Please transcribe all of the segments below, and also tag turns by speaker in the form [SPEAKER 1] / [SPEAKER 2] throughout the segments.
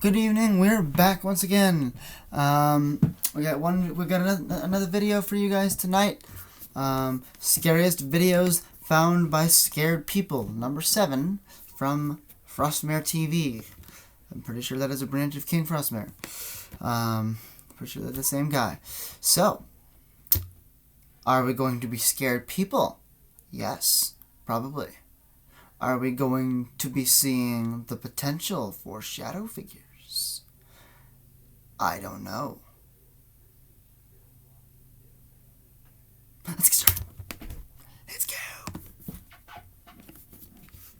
[SPEAKER 1] Good evening. We're back once again. We got another video for you guys tonight. Scariest videos found by scared people. Number 7 from Frostmare TV. I'm pretty sure that is a branch of King Frostmare. Pretty sure they're the same guy. So, are we going to be scared people? Yes, probably. Are we going to be seeing the potential for shadow figures? I don't know. Let's get started. Let's go.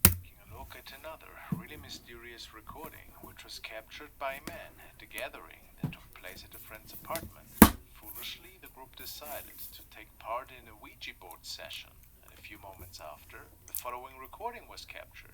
[SPEAKER 2] Taking a look at another really mysterious recording which was captured by men at a gathering that took place at a friend's apartment. Foolishly, the group decided to take part in a Ouija board session. A few moments after, the following recording was captured.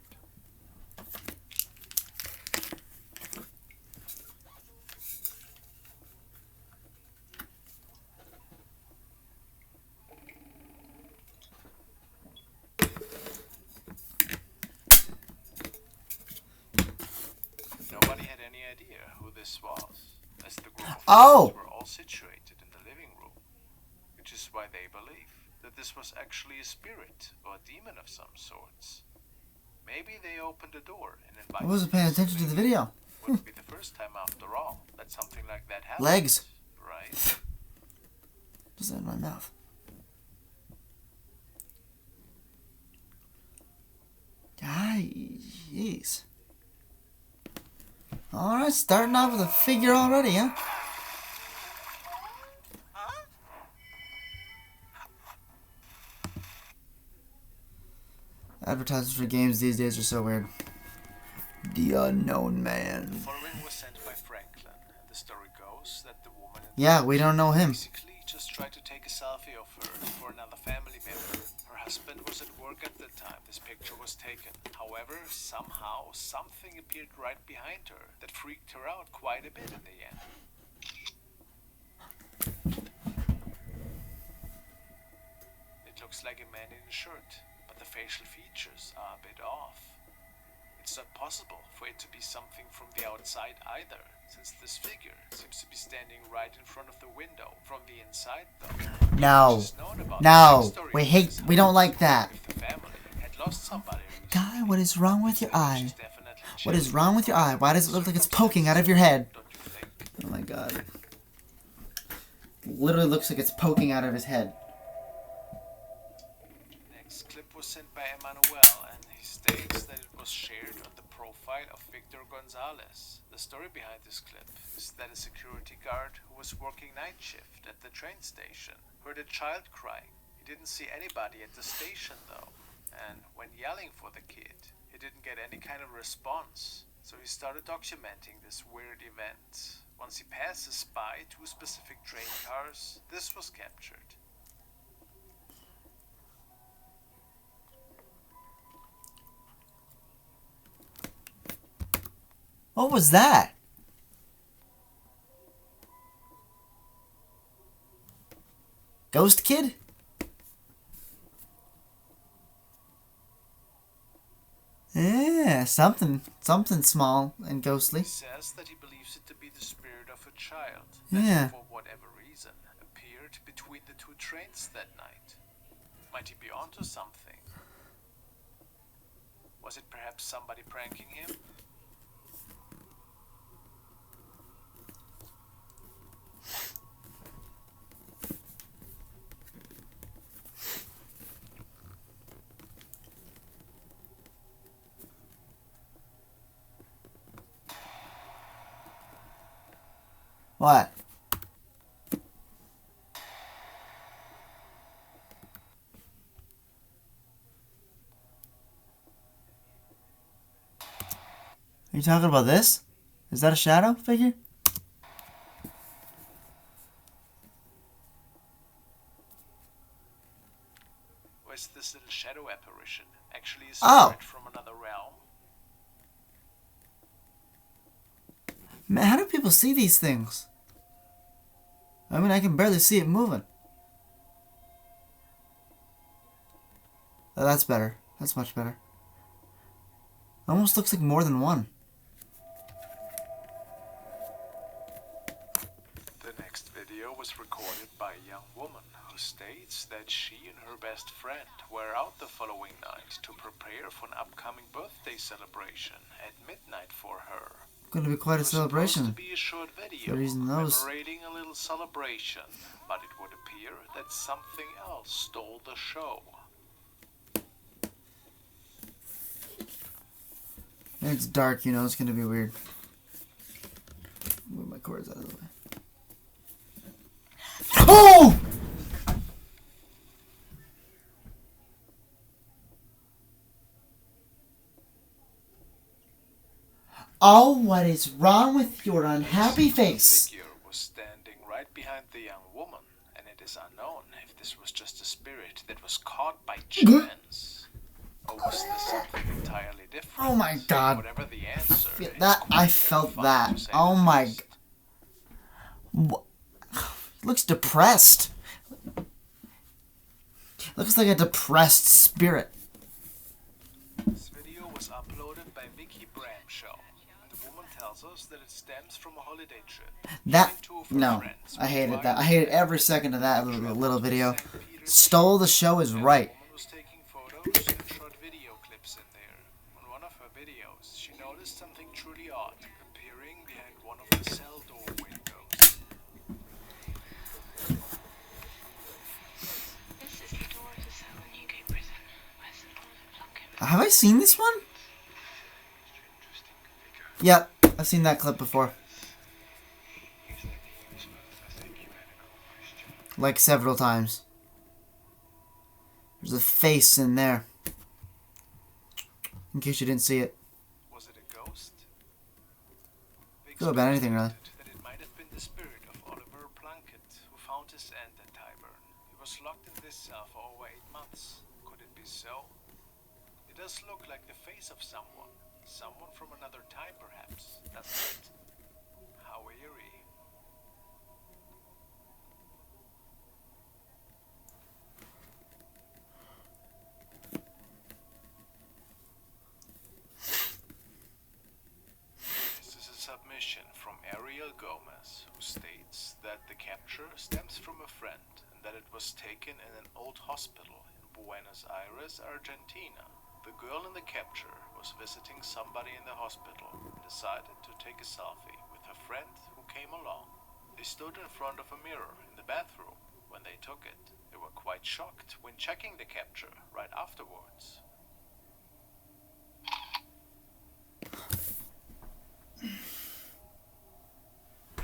[SPEAKER 2] Nobody had any idea who this was, as the group of friends were all situated in the living room, which is why they believe that this was actually a spirit or a demon of some sorts. Maybe they opened the door and invited.
[SPEAKER 1] I wasn't paying attention to the video.
[SPEAKER 2] Wouldn't be the first time after all that something like that happened.
[SPEAKER 1] Legs.
[SPEAKER 2] Right?
[SPEAKER 1] What's that in my mouth? Jeez. Alright, starting off with a figure already, huh? Advertisements for games these days are so weird. The Unknown Man.
[SPEAKER 2] The following was sent by Franklin. The story goes that the woman
[SPEAKER 1] we don't know him.
[SPEAKER 2] basically just tried to take a selfie of her for another family member. Her husband was at work at the time this picture was taken. However, somehow something appeared right behind her that freaked her out quite a bit in the end. It looks like a man in a shirt, but the facial features are a bit off. It's not possible for it to be something from the outside either, since this figure seems to be standing right in front of the window. From the inside, though,
[SPEAKER 1] No, we don't like that.
[SPEAKER 2] if the family had lost somebody.
[SPEAKER 1] Guy, what is wrong with your eye? What is wrong with your eye? Why does it look like it's poking out of your head?
[SPEAKER 2] Don't you think?
[SPEAKER 1] Oh my god. Literally looks like it's poking out of his head.
[SPEAKER 2] Next clip was sent by Emmanuel, and he states that it was shared on the profile of Victor Gonzalez. The story behind this clip is that a security guard who was working night shift at the train station heard a child crying. He didn't see anybody at the station though, and when yelling for the kid, he didn't get any kind of response. So he started documenting this weird event. Once he passes by 2 specific train cars, this was captured.
[SPEAKER 1] What was that? Ghost Kid? Yeah, something small and ghostly.
[SPEAKER 2] He says that he believes it to be the spirit of a child
[SPEAKER 1] Yeah.
[SPEAKER 2] that, for whatever reason, appeared between the 2 trains that night. Might he be onto something? Was it perhaps somebody pranking him?
[SPEAKER 1] What? Are you talking about this? Is that a shadow figure?
[SPEAKER 2] Or is this little shadow apparition actually a
[SPEAKER 1] Oh.
[SPEAKER 2] spirit from another realm?
[SPEAKER 1] Man, how do people see these things? I mean, I can barely see it moving. Oh, that's better. That's much better. It almost looks like more than one.
[SPEAKER 2] next video was recorded by a young woman who states that she and her best friend were out the following night to prepare for an upcoming birthday celebration at midnight for her.
[SPEAKER 1] Going to be quite a celebration.
[SPEAKER 2] It was supposed to be a short video commemorating a little celebration, but it would appear that something else stole the show.
[SPEAKER 1] And it's dark, you know, it's going to be weird. Move my cords out of the way. Oh! Oh, what is wrong with your unhappy face?
[SPEAKER 2] The figure was standing right behind the young woman, and it is unknown if this was just a spirit that was caught by chance, or was this something entirely different?
[SPEAKER 1] Oh my God!
[SPEAKER 2] Whatever the answer,
[SPEAKER 1] That I felt that. Oh my! Looks depressed. Looks like a depressed spirit.
[SPEAKER 2] This video was uploaded by Vicky Bramshaw. The woman tells us that it stems from a holiday trip.
[SPEAKER 1] No, I hated that. I hated every second of that little video. Stole the show is right.
[SPEAKER 2] The woman was taking photos and short video clips in there. On one of her videos, she noticed something truly odd appearing behind one of the cell door windows.
[SPEAKER 3] This is the door to cell in Newgate Prison.
[SPEAKER 1] Have I seen this one? Yep, I've seen that clip before. Like several times. There's a face in there. In case you didn't see it.
[SPEAKER 2] Was it a ghost?
[SPEAKER 1] Could have been anything, really.
[SPEAKER 2] That it might have been the spirit of Oliver Plunkett, who found his end at Tyburn. He was locked in this cell for over 8 months. Could it be so? It does look like the face of someone. Someone from another time, perhaps. Doesn't it? How eerie. This is a submission from Ariel Gomez, who states that the capture stems from a friend and that it was taken in an old hospital in Buenos Aires, Argentina. The girl in the capture was visiting somebody in the hospital and decided to take a selfie with her friend who came along. They stood in front of a mirror in the bathroom when they took it. They were quite shocked when checking the capture right afterwards.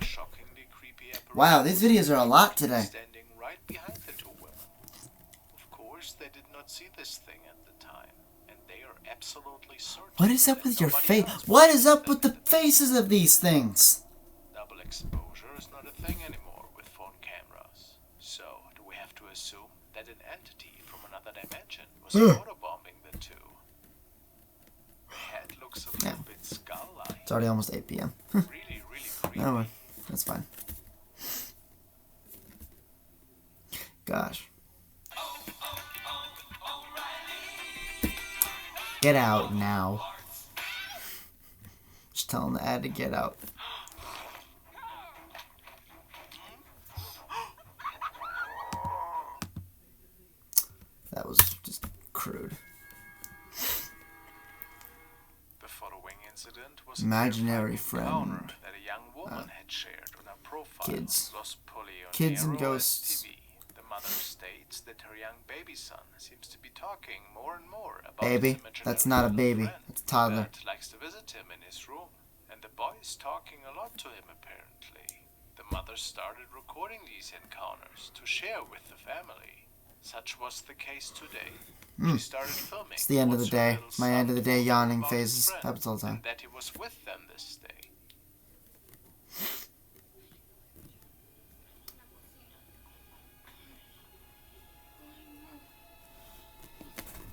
[SPEAKER 2] Shockingly creepy apparition.
[SPEAKER 1] Wow, these videos are a lot today.
[SPEAKER 2] Standing right behind the two women. Of course, they did not see this thing at the time, and they are absolutely certain.
[SPEAKER 1] What is up
[SPEAKER 2] that
[SPEAKER 1] with your
[SPEAKER 2] nobody
[SPEAKER 1] face?
[SPEAKER 2] else
[SPEAKER 1] What is up
[SPEAKER 2] witnessed
[SPEAKER 1] with the
[SPEAKER 2] it.
[SPEAKER 1] faces of these things?
[SPEAKER 2] Double exposure is not a thing anymore with phone cameras. So, do we have to assume that an entity from another dimension was photobombing the two? The head looks a little bit skull-like.
[SPEAKER 1] It's already almost 8 p.m.
[SPEAKER 2] Really, really creepy.
[SPEAKER 1] Oh well, that's fine. Gosh. Get out now. Just tell him the ad to get out. That was just crude.
[SPEAKER 2] The following incident was
[SPEAKER 1] Imaginary
[SPEAKER 2] a terrifying encounter
[SPEAKER 1] friend.
[SPEAKER 2] that a young woman had shared on her profile.
[SPEAKER 1] Kids.
[SPEAKER 2] Los Polioneros
[SPEAKER 1] Kids and ghosts.
[SPEAKER 2] TV. The mother states that her young baby son seems to be talking more and more about
[SPEAKER 1] Baby?
[SPEAKER 2] his imaginary
[SPEAKER 1] That's not a
[SPEAKER 2] little
[SPEAKER 1] baby.
[SPEAKER 2] friend
[SPEAKER 1] That's a toddler.
[SPEAKER 2] that likes to visit him in his room, and the boy is talking a lot to him apparently. The mother started recording these encounters to share with the family. Such was the case today. She started filming.
[SPEAKER 1] It's the end of the
[SPEAKER 2] what's her
[SPEAKER 1] day.
[SPEAKER 2] little
[SPEAKER 1] My end of the
[SPEAKER 2] son
[SPEAKER 1] day
[SPEAKER 2] told her
[SPEAKER 1] yawning
[SPEAKER 2] about his
[SPEAKER 1] phases.
[SPEAKER 2] friend,
[SPEAKER 1] Happens all the time.
[SPEAKER 2] and that he was with them this day.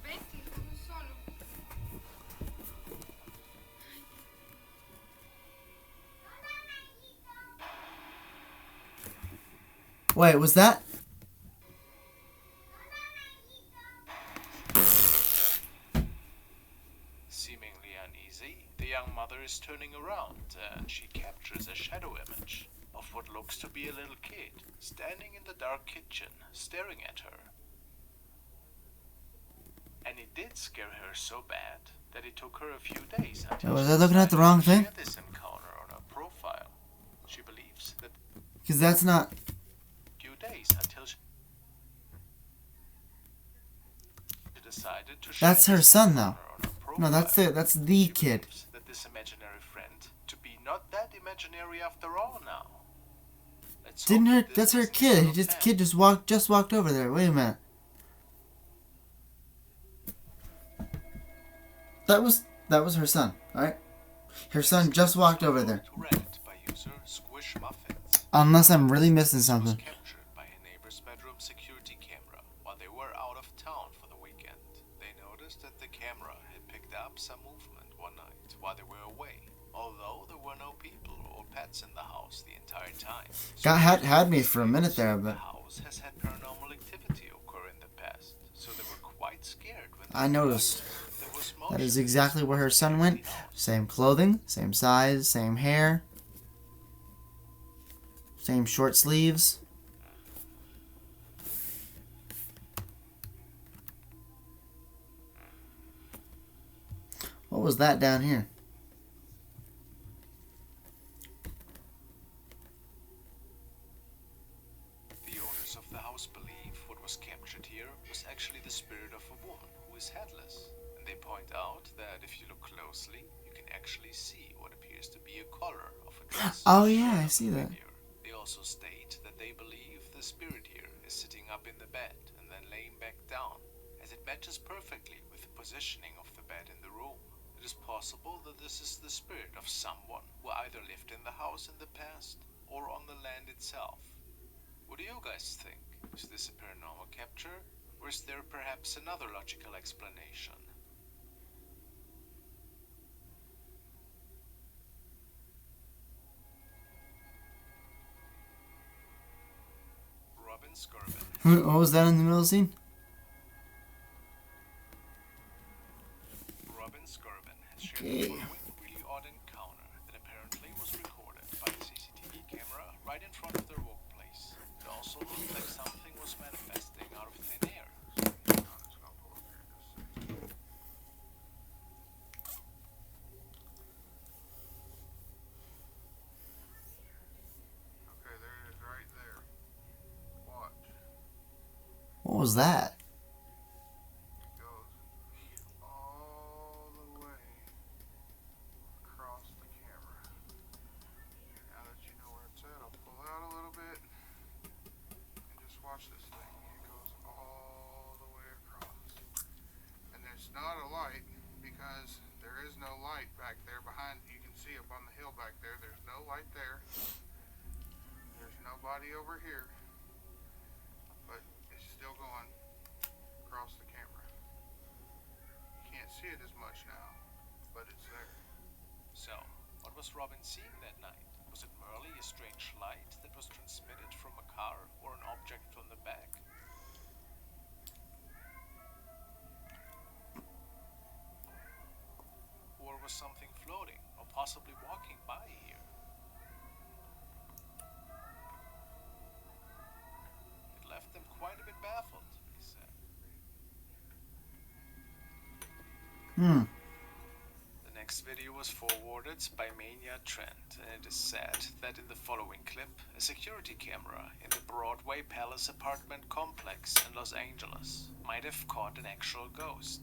[SPEAKER 3] Venti, uno solo.
[SPEAKER 1] Wait, was that?
[SPEAKER 2] Seemingly uneasy, the young mother is turning around and she captures a shadow image of what what looks to be a little kid standing in the dark kitchen staring at her. And it did scare her so bad that it took her a few days until
[SPEAKER 1] Was
[SPEAKER 2] she
[SPEAKER 1] I looking at the wrong
[SPEAKER 2] decided to
[SPEAKER 1] thing?
[SPEAKER 2] share this encounter on her profile. She believes that
[SPEAKER 1] Because that's not...
[SPEAKER 2] few days until she decided to share
[SPEAKER 1] That's her
[SPEAKER 2] this
[SPEAKER 1] son, though.
[SPEAKER 2] encounter on her
[SPEAKER 1] No,
[SPEAKER 2] profile.
[SPEAKER 1] that's the
[SPEAKER 2] She
[SPEAKER 1] kid.
[SPEAKER 2] believes that this imaginary friend to be not that imaginary after all now. Let's
[SPEAKER 1] Didn't
[SPEAKER 2] hope
[SPEAKER 1] her...
[SPEAKER 2] that this
[SPEAKER 1] That's her
[SPEAKER 2] doesn't
[SPEAKER 1] kid.
[SPEAKER 2] become a fan.
[SPEAKER 1] Kid just walked over there. Wait a minute. That was her son, alright? Her son just walked over there.
[SPEAKER 2] To Reddit by user Squish Muffins.
[SPEAKER 1] Unless I'm really missing
[SPEAKER 2] Was
[SPEAKER 1] something.
[SPEAKER 2] captured by a neighbor's bedroom security camera while they were out of town for the weekend. They noticed that the camera had picked up some movement one night while they were away, although there were no people or pets in the house the entire time.
[SPEAKER 1] Had me for a minute there,
[SPEAKER 2] The
[SPEAKER 1] but
[SPEAKER 2] house has had paranormal activity occur in the past, so they were quite scared when
[SPEAKER 1] I noticed.
[SPEAKER 2] there was
[SPEAKER 1] That is
[SPEAKER 2] motion.
[SPEAKER 1] exactly where her son went. Same clothing, same size, same hair, same short sleeves. What was that down here?
[SPEAKER 2] The owners of the house believe what was captured here was actually the spirit of a woman who is headless, and they point out that if you look closely, you can actually see what appears to be a collar of a dress.
[SPEAKER 1] Oh yeah, I see that.
[SPEAKER 2] Figure. They also state that they believe the spirit here is sitting up in the bed and then laying back down, as it matches perfectly with the positioning of the bed in the room. It is possible that this is the spirit of someone who either lived in the house in the past or on the land itself. What do you guys think? Is this a paranormal capture, or is there perhaps another logical explanation? Robin Skirvin.
[SPEAKER 1] What was that in the middle of the scene?
[SPEAKER 2] Robin Skirvin has shared
[SPEAKER 1] Okay.
[SPEAKER 2] the following really odd encounter that apparently was recorded by a CCTV camera right in front of their workplace. It also looked like something was manifesting out of thin air.
[SPEAKER 4] Okay, there it is right there. Watch.
[SPEAKER 1] What was that?
[SPEAKER 4] It goes all the way across the camera. Now that you know where it's at, I'll pull out a little bit and just watch this thing. It goes all the way across. And there's not a light because there is no light back there behind. You can see up on the hill back there. There's no light there. There's nobody over here. But it's still going across the camera. You can't see it as much now, but it's there.
[SPEAKER 2] So, what was Robin seeing that night? Was it merely a strange light that was transmitted from a car or an object from the back? Or was something floating or possibly walking by here? It left them quite a bit baffled, he said. The next video was forwarded by Mania Trent, and it is said that in the following clip, a security camera in the Broadway Palace apartment complex in Los Angeles might have caught an actual ghost.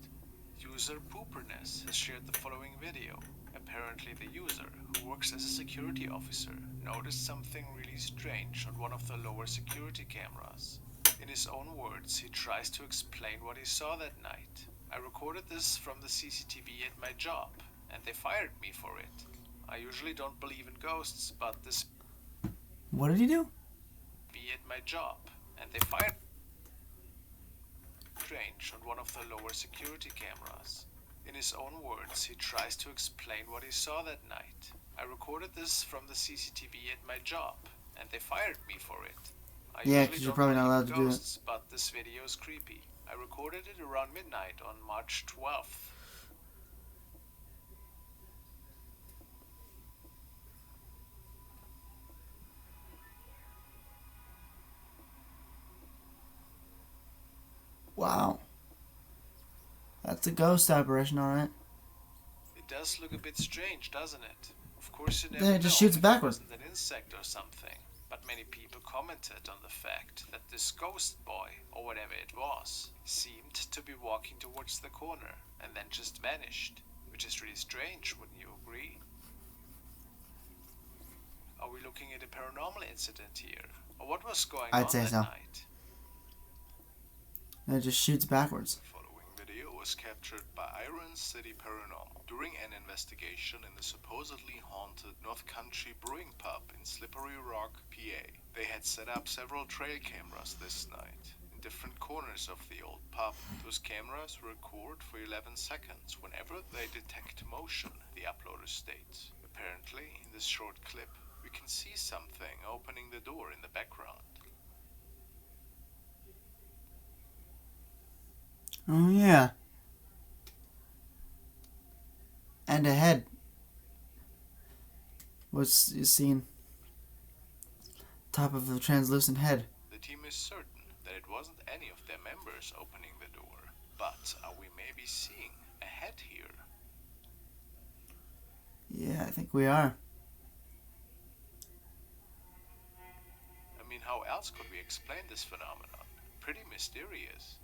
[SPEAKER 2] User Pooperness has shared the following video. Apparently the user, who works as a security officer, noticed something really strange on one of the lower security cameras. In his own words, he tries to explain what he saw that night. I recorded this from the CCTV at my job, and they fired me for it. I usually don't believe in ghosts, but this
[SPEAKER 1] What did he do?
[SPEAKER 2] be at my job, and they fired strange on one of the lower security cameras. In his own words, he tries to explain what he saw that night. I recorded this from the CCTV at my job, and they fired me for it. I
[SPEAKER 1] Yeah,
[SPEAKER 2] usually
[SPEAKER 1] 'cause you're
[SPEAKER 2] don't
[SPEAKER 1] probably not
[SPEAKER 2] believe
[SPEAKER 1] allowed
[SPEAKER 2] in
[SPEAKER 1] to do it.
[SPEAKER 2] ghosts, but this video is creepy. I recorded it around midnight on March 12th.
[SPEAKER 1] That's a ghost apparition, alright.
[SPEAKER 2] It does look a bit strange, doesn't it? Of course you never
[SPEAKER 1] Then it just
[SPEAKER 2] know
[SPEAKER 1] shoots
[SPEAKER 2] if
[SPEAKER 1] backwards.
[SPEAKER 2] it wasn't an insect or something. But many people commented on the fact that this ghost boy, or whatever it was, seemed to be walking towards the corner and then just vanished. Which is really strange, wouldn't you agree? Are we looking at a paranormal incident here? Or what was going on
[SPEAKER 1] I'd say
[SPEAKER 2] that
[SPEAKER 1] so.
[SPEAKER 2] night?
[SPEAKER 1] And it just shoots backwards.
[SPEAKER 4] The following video was captured by Iron City Paranormal during an investigation in the supposedly haunted North Country Brewing Pub in Slippery Rock, PA. They had set up several trail cameras this night in different corners of the old pub. Those cameras record for 11 seconds whenever they detect motion, the uploader states. Apparently, in this short clip, we can see something opening the door in the background.
[SPEAKER 1] Oh yeah. And a head. What's you seen? Top of the translucent head.
[SPEAKER 4] The team is certain that it wasn't any of their members opening the door, but are we maybe seeing a head here?
[SPEAKER 1] Yeah, I think we are.
[SPEAKER 4] I mean, how else could we explain this phenomenon? Pretty mysterious.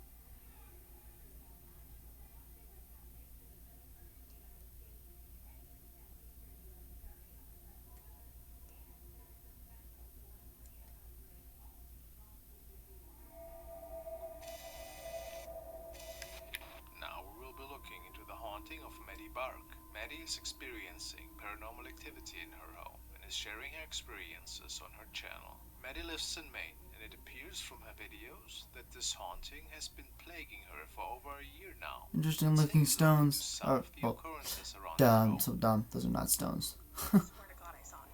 [SPEAKER 4] Now we will be looking into the haunting of Maddie Bark. Maddie is experiencing paranormal activity in her home and is sharing her experiences on her channel. Maddie lives in Maine, and it appears from her videos that this haunting has been plaguing her for over a year now.
[SPEAKER 1] Interesting looking stones.
[SPEAKER 4] Some
[SPEAKER 1] Oh,
[SPEAKER 4] of the occurrences around her
[SPEAKER 1] dumb.
[SPEAKER 4] home.
[SPEAKER 1] So dumb. Those are not stones.
[SPEAKER 5] Swear to God, I saw it.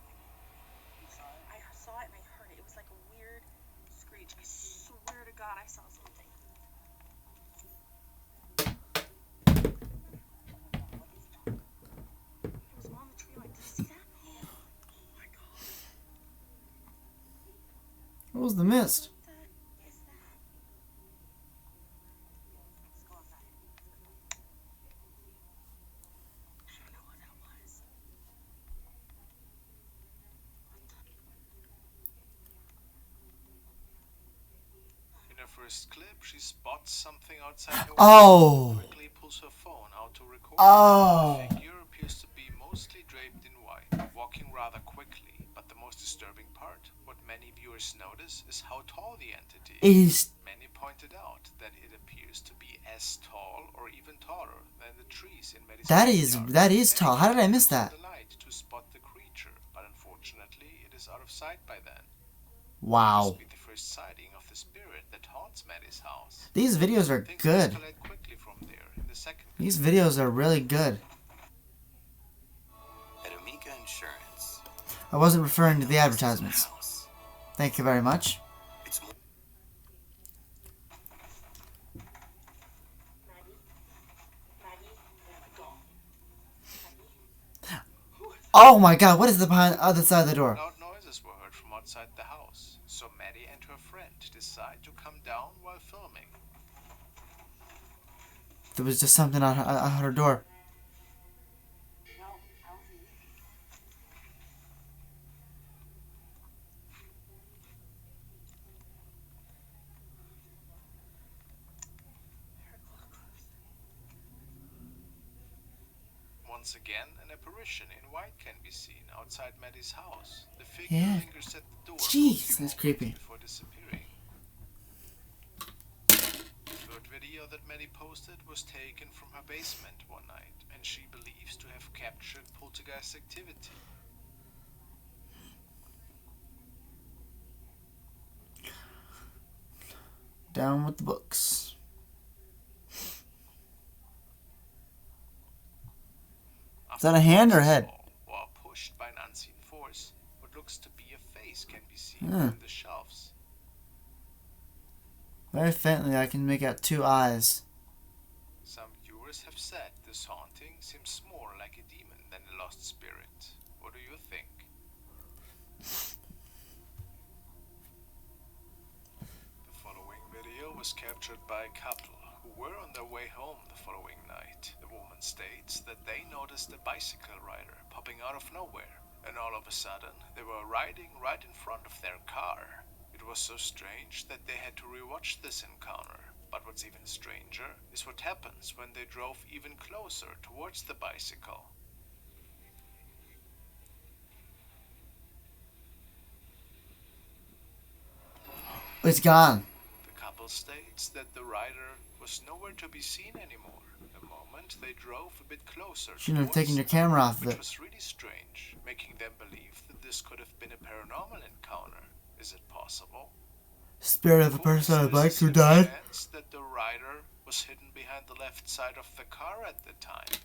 [SPEAKER 5] You saw it? I saw it and I heard it. It was like a weird screech. I swear to God, I saw something. It was on the tree line. Did you see that? Oh my God.
[SPEAKER 1] What was the mist?
[SPEAKER 5] What the is that? Let's go outside. I don't know what that was.
[SPEAKER 2] In her first clip, she spots something outside her
[SPEAKER 1] Oh.
[SPEAKER 2] window, quickly pulls her phone out to record.
[SPEAKER 1] Oh.
[SPEAKER 2] The figure appears to be mostly draped in white, walking rather quickly. But the most disturbing part, what many viewers notice, is how tall the entity
[SPEAKER 1] It is.
[SPEAKER 2] Many pointed out that it appears to be as tall or even taller than the trees in Madison.
[SPEAKER 1] That is tall. How did I miss that?
[SPEAKER 2] The light to spot the creature, but unfortunately, it is out of sight by then.
[SPEAKER 1] Wow.
[SPEAKER 2] This will be the first sighting of the spirit that haunts Maddie's house.
[SPEAKER 1] These videos are
[SPEAKER 2] Things
[SPEAKER 1] good.
[SPEAKER 2] escalate quickly from there in the second.
[SPEAKER 1] These videos are really good.
[SPEAKER 6] At Amica Insurance.
[SPEAKER 1] I wasn't referring to the
[SPEAKER 6] This is
[SPEAKER 1] advertisements.
[SPEAKER 6] house.
[SPEAKER 1] Thank you very much.
[SPEAKER 6] It's more
[SPEAKER 1] Oh my God! What is the behind the other side of the door?
[SPEAKER 2] Loud noises were heard from outside the house, so Maddie and her friend decide to come down while filming.
[SPEAKER 1] There was just something on her door.
[SPEAKER 2] Once again, an apparition in white can be seen outside Maddie's house. The figure
[SPEAKER 1] Yeah.
[SPEAKER 2] lingers at the door for a
[SPEAKER 1] Jeez,
[SPEAKER 2] few
[SPEAKER 1] that's
[SPEAKER 2] moments
[SPEAKER 1] creepy.
[SPEAKER 2] before disappearing. The third video that Maddie posted was taken from her basement one night, and she believes to have captured poltergeist activity.
[SPEAKER 1] Down with the books.
[SPEAKER 2] After
[SPEAKER 1] that a hand or a
[SPEAKER 2] the
[SPEAKER 1] head?
[SPEAKER 2] wall, while pushed by an unseen force, what looks to be a face can be seen
[SPEAKER 1] Hmm.
[SPEAKER 2] through the shelves.
[SPEAKER 1] Very faintly, I can make out two eyes.
[SPEAKER 2] Some viewers have said this haunting seems more like a demon than a lost spirit. What do you think? The following video was captured by a couple who were on their way home the following night. The woman states that they noticed a bicycle rider popping out of nowhere, and all of a sudden they were riding right in front of their car. It was so strange that they had to rewatch this encounter. But what's even stranger is what happens when they drove even closer towards the bicycle.
[SPEAKER 1] It's gone.
[SPEAKER 2] The couple states that the rider was nowhere to be seen anymore the moment they drove a bit closer.
[SPEAKER 1] Shouldn't have
[SPEAKER 2] towards
[SPEAKER 1] taken your
[SPEAKER 2] them,
[SPEAKER 1] camera off of
[SPEAKER 2] which
[SPEAKER 1] it.
[SPEAKER 2] was really strange, making them believe that this could have been a paranormal encounter. Is it possible?
[SPEAKER 1] Spirit of a person on a bike who died.
[SPEAKER 2] Chance that the rider was hidden behind the left side of the car at the time,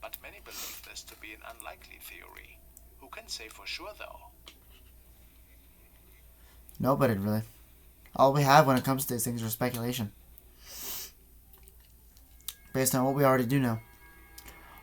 [SPEAKER 2] but many believe this to be an unlikely theory. Who can say for sure, though?
[SPEAKER 1] Nobody really. All we have when it comes to these things are speculation, based on what we already do know.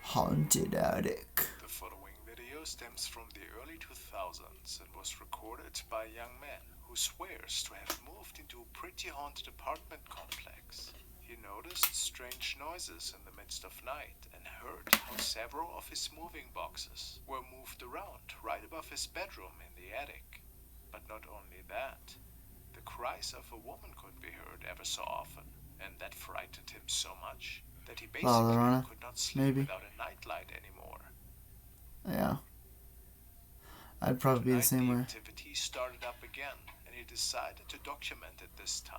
[SPEAKER 1] Haunted attic.
[SPEAKER 2] The following video stems from the early 2000s and was recorded by a young man who swears to have moved into a pretty haunted apartment complex. He noticed strange noises in the midst of night and heard how several of his moving boxes were moved around right above his bedroom in the attic. But not only that, the cries of a woman could be heard ever so often, and that frightened him so much that he basically could not sleep
[SPEAKER 1] maybe.
[SPEAKER 2] without a nightlight anymore.
[SPEAKER 1] Yeah. I'd probably be the same way.
[SPEAKER 2] Activity started up again, and he decided to document it this time.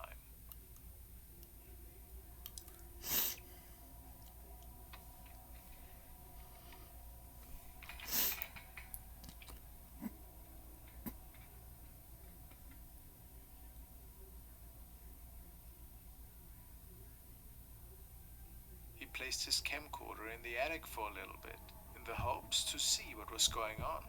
[SPEAKER 2] He placed his camcorder in the attic for a little bit, in the hopes to see what was going on.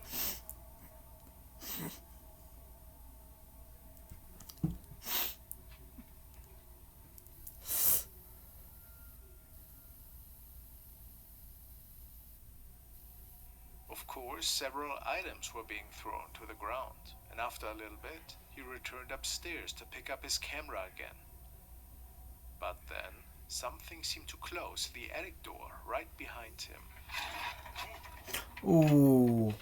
[SPEAKER 2] Of course, several items were being thrown to the ground, and after a little bit, he returned upstairs to pick up his camera again. But then, something seemed to close the attic door right behind him.
[SPEAKER 1] Ooh.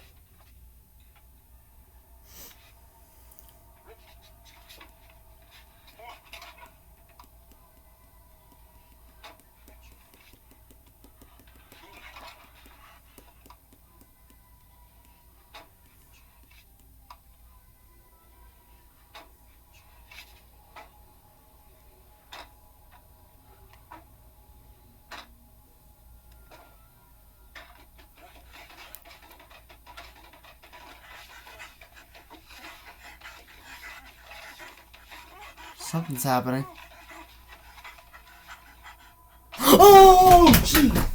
[SPEAKER 1] Something's happening. Oh, jeez.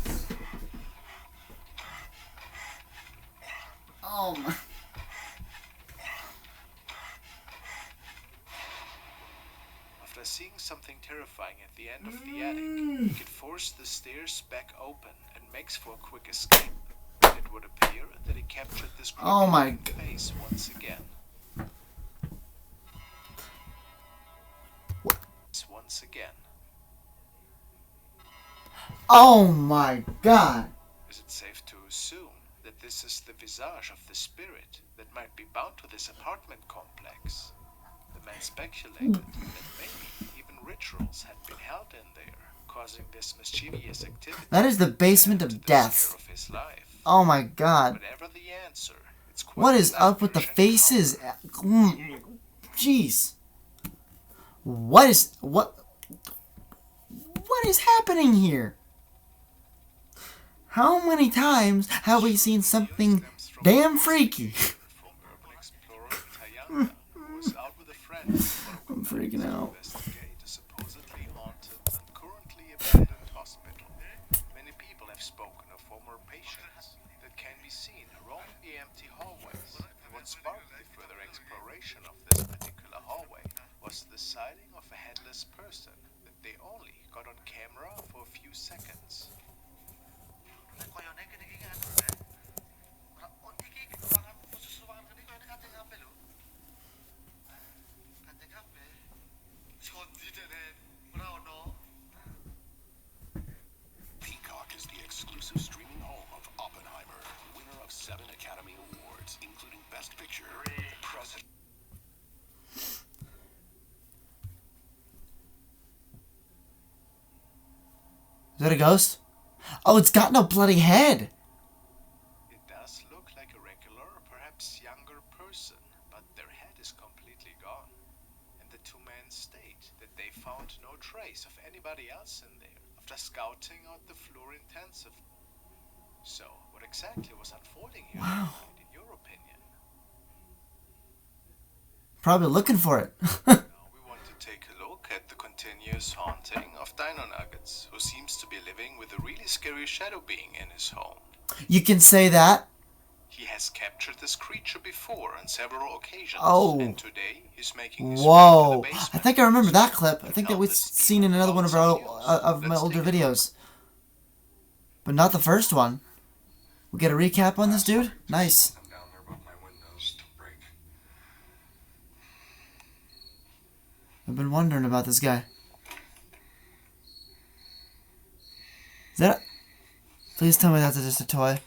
[SPEAKER 1] Oh my.
[SPEAKER 2] After seeing something terrifying at the end of the attic, he could force the stairs back open and makes for a quick escape. It would appear that he captured this
[SPEAKER 1] Oh my
[SPEAKER 2] creepy face once again. Once again.
[SPEAKER 1] Oh my God.
[SPEAKER 2] Is it safe to assume that this is the visage of the spirit that might be bound to this apartment complex? The man speculated that maybe even rituals had been held in there, causing this mischievous activity.
[SPEAKER 1] That is the basement
[SPEAKER 2] to
[SPEAKER 1] of
[SPEAKER 2] the
[SPEAKER 1] death.
[SPEAKER 2] scare of his life.
[SPEAKER 1] Oh my God.
[SPEAKER 2] Whatever the answer, it's quite
[SPEAKER 1] What is
[SPEAKER 2] an
[SPEAKER 1] up with the
[SPEAKER 2] apparition
[SPEAKER 1] faces? Jeez. What is happening here? How many times have we seen something damn freaky?
[SPEAKER 2] from urban explorer Tayanga, who was out with a friend
[SPEAKER 1] I'm freaking out.
[SPEAKER 2] to investigate a supposedly haunted and currently abandoned hospital. Many people have spoken of former patients that can be seen roaming the empty hallways. And what sparked the further exploration of this particular hallway was the sighting of a headless person that they only got on camera for a few seconds.
[SPEAKER 6] Best Picture. President.
[SPEAKER 1] Is that a ghost? Oh, it's got no bloody head.
[SPEAKER 2] It does look like a regular, perhaps younger person, but their head is completely gone. And the two men state that they found no trace of anybody else in there after scouting out the floor intensively. So, what exactly was unfolding here tonight, in your opinion?
[SPEAKER 1] Probably looking for it.
[SPEAKER 2] Now we want to take a look at the continuous haunting of Dino Nuggets, who seems to be living with a really scary shadow being in his home.
[SPEAKER 1] You can say that.
[SPEAKER 2] He has captured this creature before on several occasions,
[SPEAKER 1] Oh.
[SPEAKER 2] and today he's making his way to
[SPEAKER 1] Whoa.
[SPEAKER 2] the basement.
[SPEAKER 1] I think I remember that clip. I think that we've seen in another one of our of my older videos. But not the first one. We get a recap on this dude? Nice.
[SPEAKER 4] I'm down there above my windows to break.
[SPEAKER 1] I've been wondering about this guy. Is that... Please tell me that's just a toy.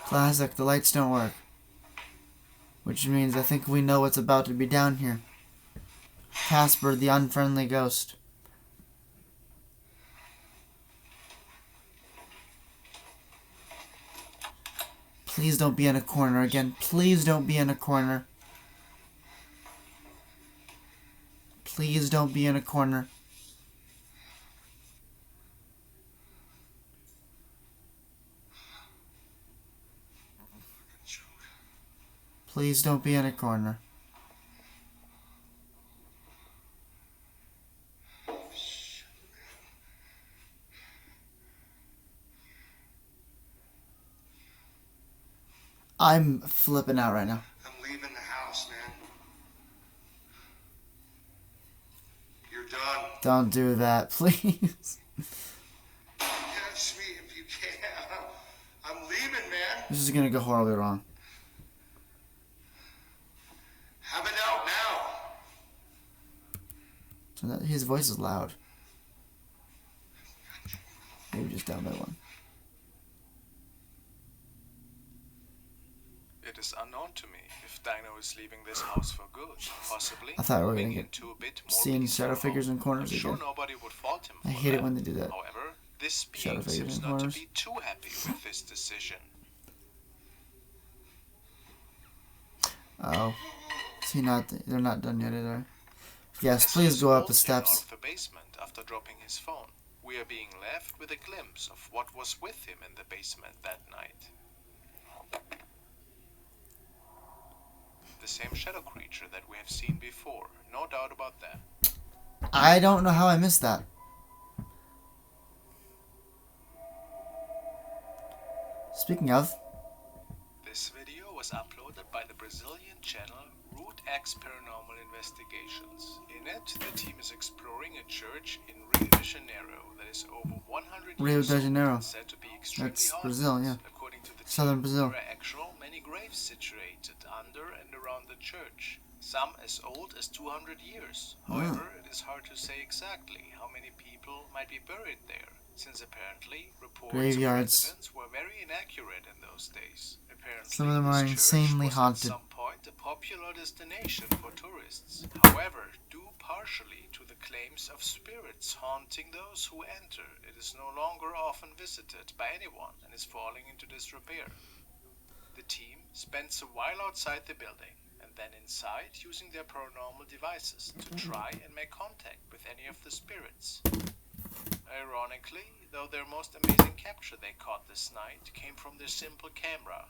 [SPEAKER 1] Classic, the lights don't work. Which means I think we know what's about to be down here. Casper, the unfriendly ghost. Please don't be in a corner again. Please don't be in a corner. Please don't be in a corner. Please don't be in a corner. I'm flipping out right now.
[SPEAKER 4] I'm leaving the house, man. You're done.
[SPEAKER 1] Don't do that, please.
[SPEAKER 4] Catch me if you can. I'm leaving, man.
[SPEAKER 1] This is gonna go horribly wrong.
[SPEAKER 4] Have it out now.
[SPEAKER 1] So that, his voice is loud. Maybe just down by one.
[SPEAKER 2] It is unknown to me if Dino is leaving this house for good, possibly
[SPEAKER 1] I thought we were gonna
[SPEAKER 2] moving
[SPEAKER 1] get
[SPEAKER 2] into a bit more
[SPEAKER 1] seeing
[SPEAKER 2] peaceful
[SPEAKER 1] shadow figures
[SPEAKER 2] home.
[SPEAKER 1] in corners
[SPEAKER 2] I'm sure
[SPEAKER 1] again.
[SPEAKER 2] nobody would fault him
[SPEAKER 1] I
[SPEAKER 2] for
[SPEAKER 1] hate it
[SPEAKER 2] that.
[SPEAKER 1] when they do that.
[SPEAKER 2] However, this
[SPEAKER 1] Shadow
[SPEAKER 2] being
[SPEAKER 1] figures
[SPEAKER 2] seems
[SPEAKER 1] in
[SPEAKER 2] not to
[SPEAKER 1] corners.
[SPEAKER 2] be too happy with this decision.
[SPEAKER 1] Oh. Is he not? They're not done yet, are they? Yes,
[SPEAKER 2] As
[SPEAKER 1] please
[SPEAKER 2] he
[SPEAKER 1] go up the
[SPEAKER 2] strolls in
[SPEAKER 1] steps.
[SPEAKER 2] out of the basement after dropping his phone, we are being left with a glimpse of what was with him in the basement that night. The same shadow creature that we have seen before, no doubt about that.
[SPEAKER 1] I don't know how I missed that. Speaking of,
[SPEAKER 2] This video was uploaded by the Brazilian channel Root X Paranormal Investigations. In it, the team is exploring a church in Rio de Janeiro that is over 100
[SPEAKER 1] Rio
[SPEAKER 2] years
[SPEAKER 1] de
[SPEAKER 2] old
[SPEAKER 1] Janeiro.
[SPEAKER 2] and said to be extremely
[SPEAKER 1] That's
[SPEAKER 2] haunted.
[SPEAKER 1] Brazil, yeah.
[SPEAKER 2] According to the
[SPEAKER 1] Southern
[SPEAKER 2] team,
[SPEAKER 1] Brazil.
[SPEAKER 2] there are actual many graves situated under and around the church, some as old as 200 years. However, it is hard to say exactly how many people might be buried there, since apparently reports
[SPEAKER 1] Graveyards.
[SPEAKER 2] of residents were very inaccurate in those days. Apparently,
[SPEAKER 1] Some of them are
[SPEAKER 2] this church
[SPEAKER 1] insanely
[SPEAKER 2] was
[SPEAKER 1] haunted.
[SPEAKER 2] At some point a popular destination for tourists. However, due partially to the claims of spirits haunting those who enter, it is no longer often visited by anyone and is falling into disrepair. The team spends a while outside the building and then inside using their paranormal devices to try and make contact with any of the spirits. Ironically, though, their most amazing capture they caught this night came from their simple camera.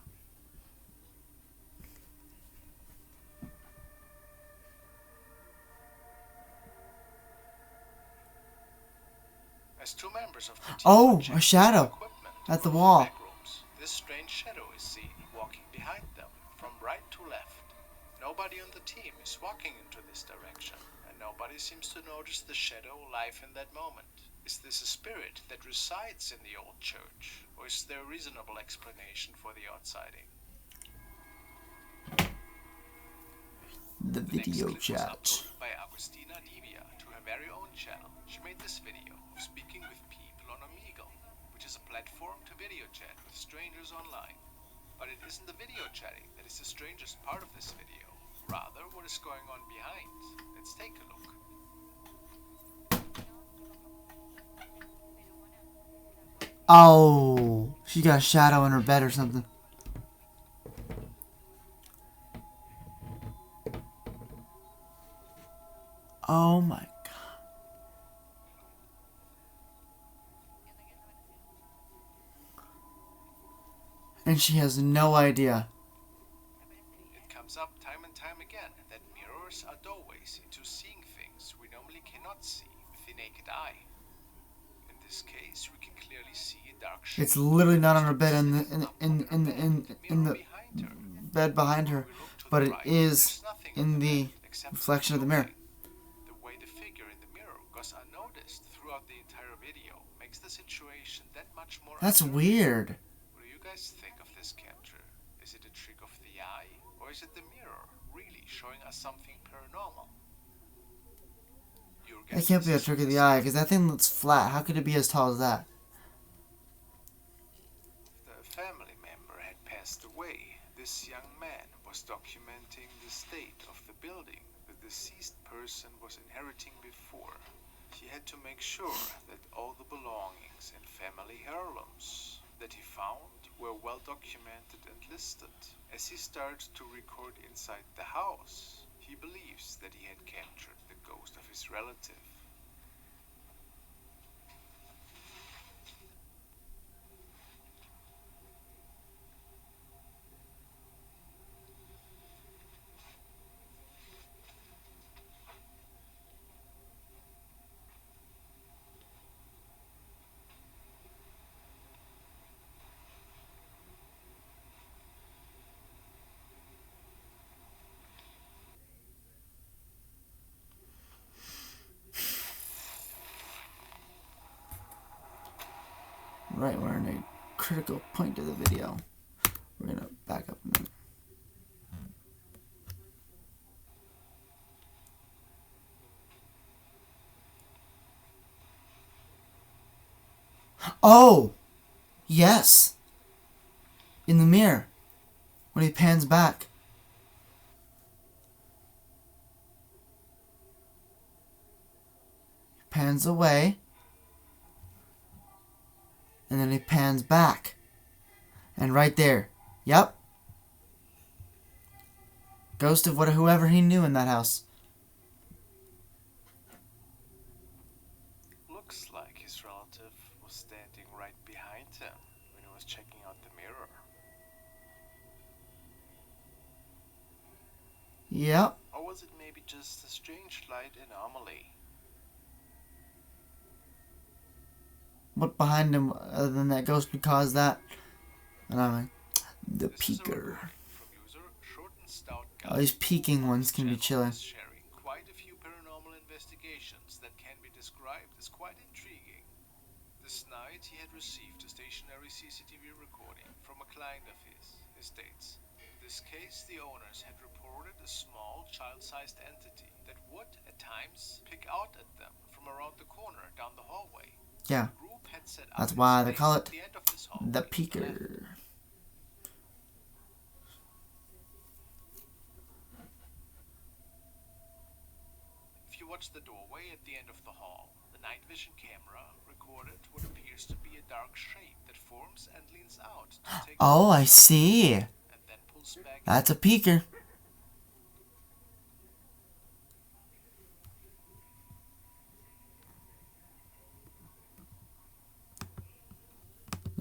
[SPEAKER 2] As two members of the team
[SPEAKER 1] Oh,
[SPEAKER 2] are checking
[SPEAKER 1] a shadow
[SPEAKER 2] some equipment
[SPEAKER 1] at the
[SPEAKER 2] for
[SPEAKER 1] wall.
[SPEAKER 2] back rooms, this strange shadow is seen walking behind them from right to left. Nobody on the team is walking into this direction, and nobody seems to notice the shadow live in that moment. Is this a spirit that resides in the old church, or is there a reasonable explanation for the outsighting?
[SPEAKER 1] the
[SPEAKER 2] The next
[SPEAKER 1] video
[SPEAKER 2] clip was
[SPEAKER 1] chat.
[SPEAKER 2] uploaded by Agustin Christina Divia to her very own channel. She made this video of speaking with people on Omegle, which is a platform to video chat with strangers online. But it isn't the video chatting that is the strangest part of this video, rather what is going on behind. Let's take a look.
[SPEAKER 1] Oh, she got a shadow in her bed or something. Oh my god. And she has no idea.
[SPEAKER 2] It comes up time and time again that mirrors are doorways into seeing things we normally cannot see with the naked eye. In this case, we can clearly see a dark shape.
[SPEAKER 1] It's literally not on her bed in the
[SPEAKER 2] behind her.
[SPEAKER 1] bed behind her, but it is
[SPEAKER 2] There's nothing
[SPEAKER 1] in the
[SPEAKER 2] except
[SPEAKER 1] reflection of the mirror.
[SPEAKER 2] The way the figure in the mirror goes unnoticed throughout the entire video makes the situation that much more
[SPEAKER 1] That's
[SPEAKER 2] unnerving.
[SPEAKER 1] weird.
[SPEAKER 2] What do you guys think of this capture? Is it a trick of the eye, or is it the mirror really showing us something paranormal? Your
[SPEAKER 1] It can't be a
[SPEAKER 2] guesses
[SPEAKER 1] trick of
[SPEAKER 2] this
[SPEAKER 1] the eye, because that thing looks flat. How could it be as tall as that?
[SPEAKER 2] The family member had passed away. This young man was documenting the state of the building the deceased person was inheriting before. He had to make sure that all the belongings and family heirlooms that he found were well documented and listed. As he started to record inside the house, he believes that he had captured the ghost of his relative.
[SPEAKER 1] Right, we're in a critical point of the video. We're gonna back up a minute. Oh! Yes! In the mirror. When he pans back. He pans away. And then he pans back. And right there. Yep. Ghost of whoever he knew in that house.
[SPEAKER 2] Looks like his relative was standing right behind him when he was checking out the mirror.
[SPEAKER 1] Yep.
[SPEAKER 2] Or was it maybe just a strange light anomaly?
[SPEAKER 1] What behind him other than that ghost would cause that? And I'm like, the
[SPEAKER 2] This is a
[SPEAKER 1] peeker.
[SPEAKER 2] recording from user Short and Stout
[SPEAKER 1] Oh, these peeking ones can be
[SPEAKER 2] channel
[SPEAKER 1] chilling.
[SPEAKER 2] is sharing quite a few paranormal investigations that can be described as quite intriguing. This night he had received a stationary CCTV recording from a client of his. He states, in this case the owners had reported a small child-sized entity that would at times pick out at them from around the corner down the hallway.
[SPEAKER 1] Yeah.
[SPEAKER 2] The group had set up
[SPEAKER 1] That's
[SPEAKER 2] its
[SPEAKER 1] why they
[SPEAKER 2] base
[SPEAKER 1] call
[SPEAKER 2] at
[SPEAKER 1] it
[SPEAKER 2] the end of this hallway
[SPEAKER 1] the
[SPEAKER 2] to left.
[SPEAKER 1] peeker.
[SPEAKER 2] If you watch the doorway at the end of the hall, the night vision camera recorded what appears to be a dark shape that forms and leans out to take
[SPEAKER 1] Oh, I
[SPEAKER 2] photographs
[SPEAKER 1] see.
[SPEAKER 2] and then pulls back.
[SPEAKER 1] That's a peeker.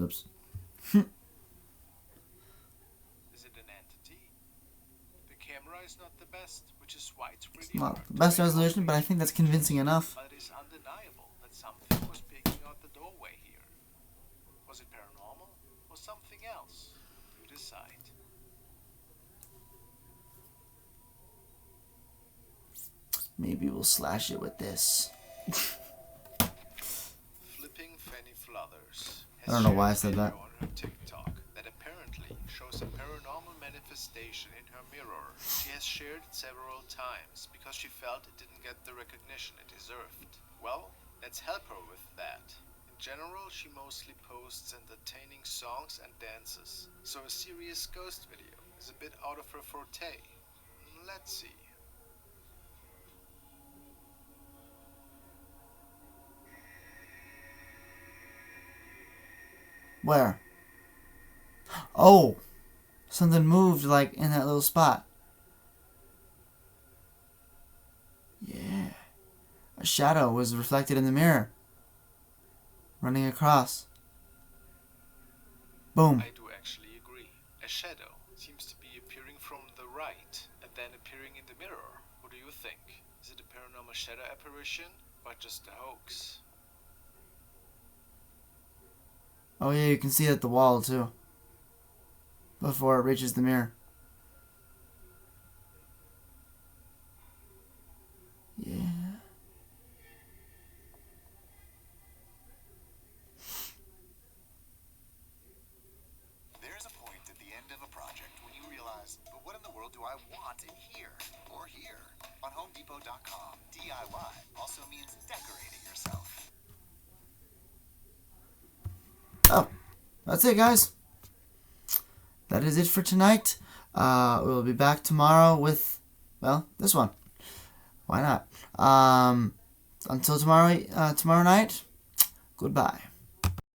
[SPEAKER 1] Oops.
[SPEAKER 2] Is it an entity? The camera is not the best, which is why it's really
[SPEAKER 1] Not
[SPEAKER 2] hard
[SPEAKER 1] the
[SPEAKER 2] to
[SPEAKER 1] best
[SPEAKER 2] make
[SPEAKER 1] resolution, but I think that's convincing enough.
[SPEAKER 2] But it is undeniable that something was peeking out the doorway here. Was it paranormal or something else? You decide.
[SPEAKER 1] Maybe we'll slash it with this.
[SPEAKER 2] Flipping Fanny Fluthers
[SPEAKER 1] I don't know why I said that.
[SPEAKER 2] on her TikTok that apparently shows a paranormal manifestation manifestation in her mirror. She has shared it several times because she felt it didn't get the recognition it deserved. Well, let's help her with that. In general, she mostly posts entertaining songs and dances, so a serious ghost video is a bit out of her forte. Let's see.
[SPEAKER 1] Where? Oh! Something moved like in that little spot. Yeah. A shadow was reflected in the mirror. Running across. Boom.
[SPEAKER 2] I do actually agree. A shadow seems to be appearing from the right and then appearing in the mirror. What do you think? Is it a paranormal shadow apparition or just a hoax?
[SPEAKER 1] Oh yeah, you can see it at the wall too. Before it reaches the mirror. Yeah.
[SPEAKER 6] There's a point at the end of a project when you realize, but what in the world do I want in here or here? On HomeDepot.com, DIY also means decorating yourself.
[SPEAKER 1] Oh, that's it, guys. That is it for tonight. We'll be back tomorrow with, well, this one. Why not? Until tomorrow night, goodbye.